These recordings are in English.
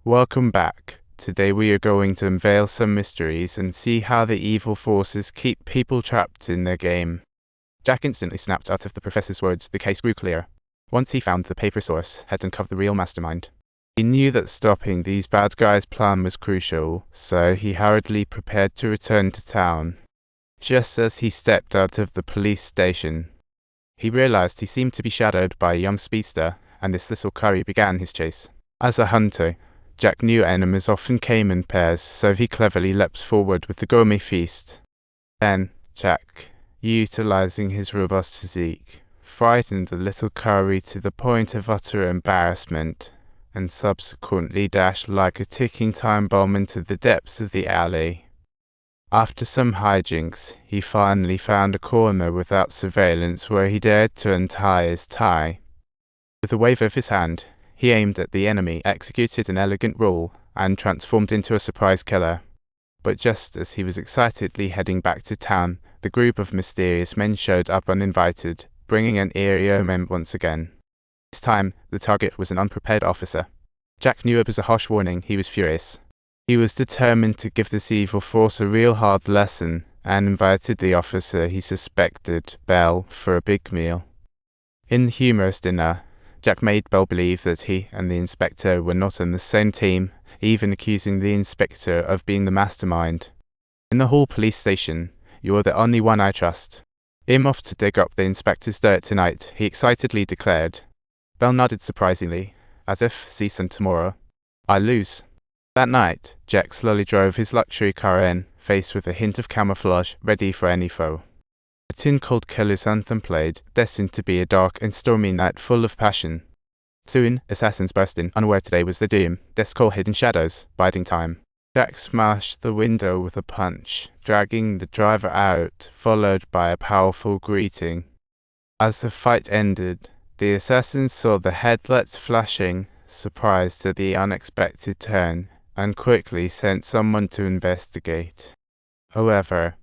Welcome back. Today we are going to unveil some mysteries and see how the evil forces keep people trapped in their game. Jack instantly snapped out of the professor's words. The case grew clear. Once he found the paper source had uncovered the real mastermind. He knew that stopping these bad guys' plan was crucial, so he hurriedly prepared to return to town. Just as he stepped out of the police station, he realized he seemed to be shadowed by a young speedster, and this little curry began his chase. As a hunter, Jack knew enemies often came in pairs, so he cleverly leapt forward with the gourmet feast. Then, Jack, utilizing his robust physique, frightened the little curry to the point of utter embarrassment, and subsequently dashed like a ticking time bomb into the depths of the alley. After some hijinks, he finally found a corner without surveillance where he dared to untie his tie. With a wave of his hand, he aimed at the enemy, executed an elegant roll, and transformed into a surprise killer. But just as he was excitedly heading back to town, the group of mysterious men showed up uninvited, bringing an eerie omen once again. This time, the target was an unprepared officer. Jack knew it was a harsh warning. He was furious. He was determined to give this evil force a real hard lesson, and invited the officer he suspected, Bell, for a big meal. In the humorous dinner, Jack made Bell believe that he and the inspector were not on the same team, even accusing the inspector of being the mastermind. "In the Hall police station, you are the only one I trust. I'm off to dig up the inspector's dirt tonight," he excitedly declared. Bell nodded surprisingly, as if, "See some tomorrow." "I lose." That night, Jack slowly drove his luxury car in, faced with a hint of camouflage, ready for any foe. A Tin Cold Killer's anthem played, destined to be a dark and stormy night full of passion. Soon, assassins burst in, unaware today was the doom. Death's call hid in shadows, biding time. Jack smashed the window with a punch, dragging the driver out, followed by a powerful greeting. As the fight ended, the assassins saw the headlights flashing, surprised at the unexpected turn, and quickly sent someone to investigate. However,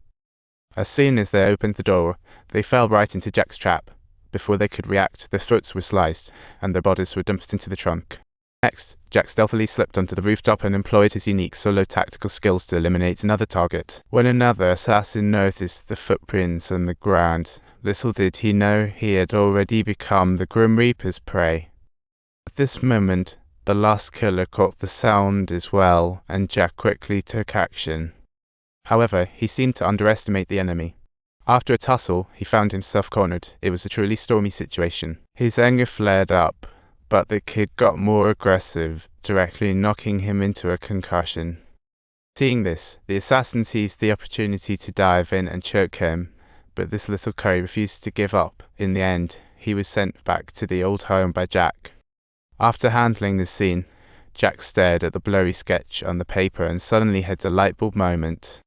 as soon as they opened the door, they fell right into Jack's trap. Before they could react, their throats were sliced, and their bodies were dumped into the trunk. Next, Jack stealthily slipped onto the rooftop and employed his unique solo tactical skills to eliminate another target. When another assassin noticed the footprints on the ground, little did he know he had already become the Grim Reaper's prey. At this moment, the last killer caught the sound as well, and Jack quickly took action. However, he seemed to underestimate the enemy. After a tussle, he found himself cornered. It was a truly stormy situation. His anger flared up, but the kid got more aggressive, directly knocking him into a concussion. Seeing this, the assassin seized the opportunity to dive in and choke him, but this little curry refused to give up. In the end, he was sent back to the old home by Jack. After handling this scene, Jack stared at the blurry sketch on the paper and suddenly had a lightbulb moment.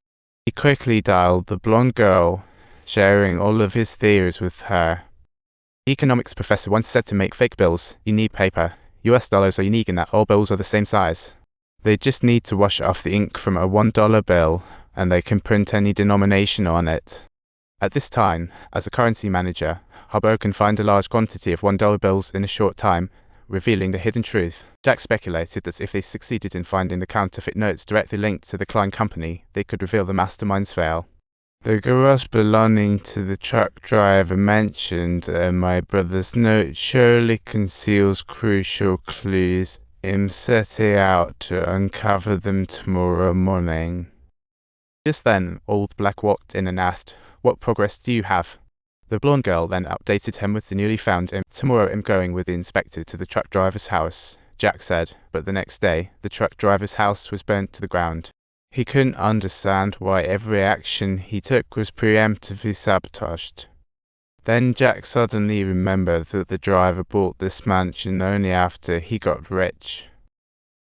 He quickly dialed the blonde girl, sharing all of his theories with her. The economics professor once said to make fake bills, you need paper. US dollars are unique in that all bills are the same size. They just need to wash off the ink from a $1 bill, and they can print any denomination on it. At this time, as a currency manager, Hubbo can find a large quantity of $1 bills in a short time, revealing the hidden truth. Jack speculated that if they succeeded in finding the counterfeit notes directly linked to the Klein company, they could reveal the mastermind's veil. The garage belonging to the truck driver mentioned in my brother's note surely conceals crucial clues. I'm setting out to uncover them tomorrow morning. Just then, Old Black walked in and asked, "What progress do you have?" The blonde girl then updated him with the newly found imp. "Tomorrow I'm going with the inspector to the truck driver's house," Jack said, but the next day, the truck driver's house was burnt to the ground. He couldn't understand why every action he took was preemptively sabotaged. Then Jack suddenly remembered that the driver bought this mansion only after he got rich.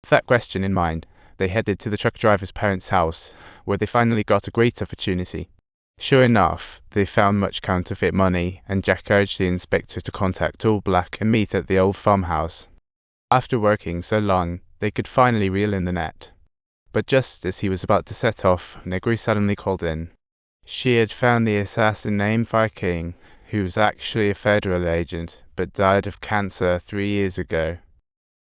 With that question in mind, they headed to the truck driver's parents' house, where they finally got a great opportunity. Sure enough, they found much counterfeit money, and Jack urged the inspector to contact All Black and meet at the old farmhouse. After working so long, they could finally reel in the net. But just as he was about to set off, Negri suddenly called in. She had found the assassin named Viking, who was actually a federal agent, but died of cancer 3 years ago.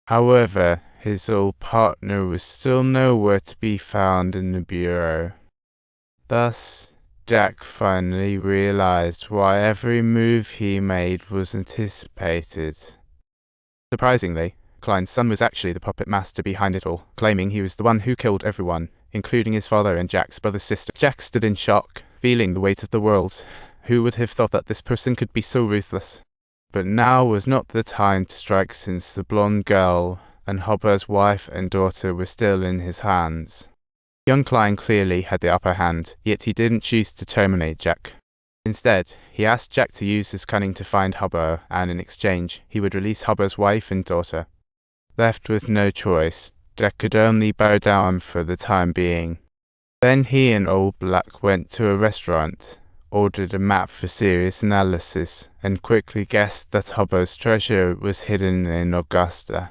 However, his old partner was still nowhere to be found in the bureau. Thus, Jack finally realized why every move he made was anticipated. Surprisingly, Klein's son was actually the puppet master behind it all, claiming he was the one who killed everyone, including his father and Jack's brother's sister. Jack stood in shock, feeling the weight of the world. Who would have thought that this person could be so ruthless? But now was not the time to strike, since the blonde girl and Hopper's wife and daughter were still in his hands. Young Klein clearly had the upper hand, yet he didn't choose to terminate Jack. Instead, he asked Jack to use his cunning to find Hopper, and in exchange, he would release Hopper's wife and daughter. Left with no choice, Jack could only bow down for the time being. Then he and Old Black went to a restaurant, ordered a map for serious analysis, and quickly guessed that Hopper's treasure was hidden in Augusta.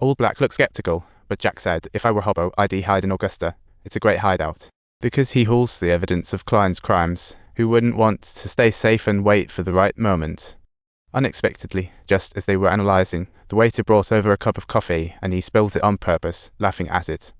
Old Black looked skeptical, but Jack said, "If I were Hopper, I'd hide in Augusta. It's a great hideout." Because he holds the evidence of Klein's crimes, who wouldn't want to stay safe and wait for the right moment? Unexpectedly, just as they were analyzing, the waiter brought over a cup of coffee, and he spilled it on purpose, laughing at it.